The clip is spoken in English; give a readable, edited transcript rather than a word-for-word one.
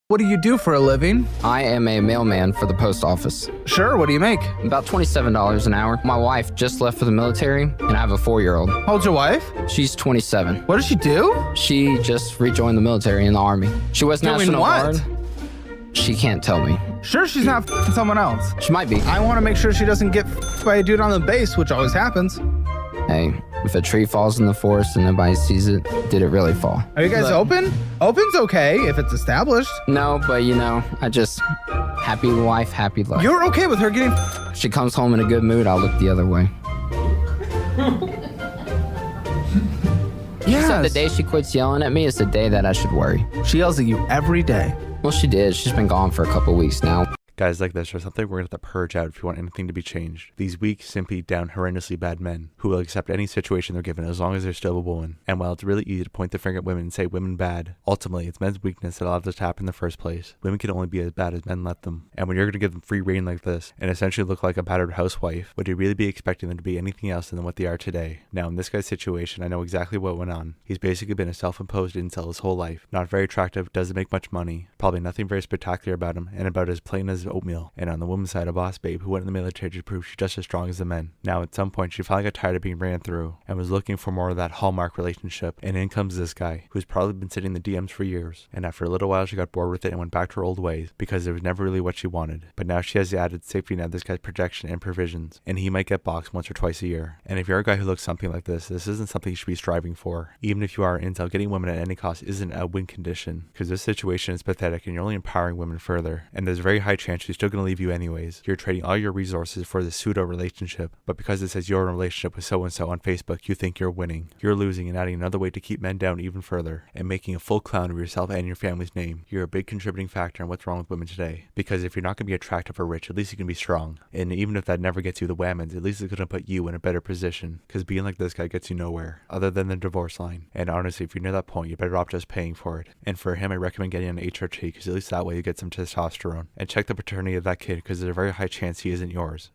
What do you do for a living? I am a mailman for the post office. Sure, what do you make? About $27 an hour. My wife just left for the military, and I have a 4-year-old. How old's your wife? She's 27. What does she do? She just rejoined the military in the Army. She was Doing National what? Guard. She can't tell me. Sure, she's not f***ing someone else. She might be. I want to make sure she doesn't get f***ed by a dude on the base, which always happens. Hey, if a tree falls in the forest and nobody sees it, did it really fall? Are you guys open? Open's okay if it's established. No, but I just, happy wife, happy life. You're okay with her getting If she comes home in a good mood, I'll look the other way. Yes. So the day she quits yelling at me is the day that I should worry. She yells at you every day. Well, she did. She's been gone for a couple weeks now. Guys like this are something we're going to have to purge out if you want anything to be changed. These weak, simply down, horrendously bad men who will accept any situation they're given as long as they're still a woman. And while it's really easy to point the finger at women and say women bad, ultimately it's men's weakness that allowed this to happen in the first place. Women can only be as bad as men let them. And when you're going to give them free reign like this and essentially look like a battered housewife, would you really be expecting them to be anything else than what they are today? Now in this guy's situation, I know exactly what went on. He's basically been a self-imposed incel his whole life. Not very attractive, doesn't make much money, probably nothing very spectacular about him, and about as plain as oatmeal. And on the woman's side, a boss babe who went in the military to prove she's just as strong as the men. Now at some point she finally got tired of being ran through and was looking for more of that hallmark relationship, and in comes this guy who's probably been sitting in the DMs for years, and after a little while she got bored with it and went back to her old ways because it was never really what she wanted. But now she has the added safety net of this guy's projection and provisions, and he might get boxed once or twice a year. And if you're a guy who looks something like this isn't something you should be striving for. Even if you are an incel, getting women at any cost isn't a win condition, because this situation is pathetic and you're only empowering women further, and there's a very high chance she's still going to leave you anyways. You're trading all your resources for this pseudo relationship, but because it says you're in a relationship with so-and-so on Facebook, you think you're winning. You're losing and adding another way to keep men down even further, and making a full clown of yourself and your family's name. You're a big contributing factor in what's wrong with women today, because if you're not going to be attractive or rich, at least you can be strong. And even if that never gets you the whammons, at least it's going to put you in a better position, because being like this guy gets you nowhere, other than the divorce line. And honestly, if you're near that point, you better off just paying for it. And for him, I recommend getting an HRT, because at least that way you get some testosterone. And check the paternity of that kid, because there's a very high chance he isn't yours.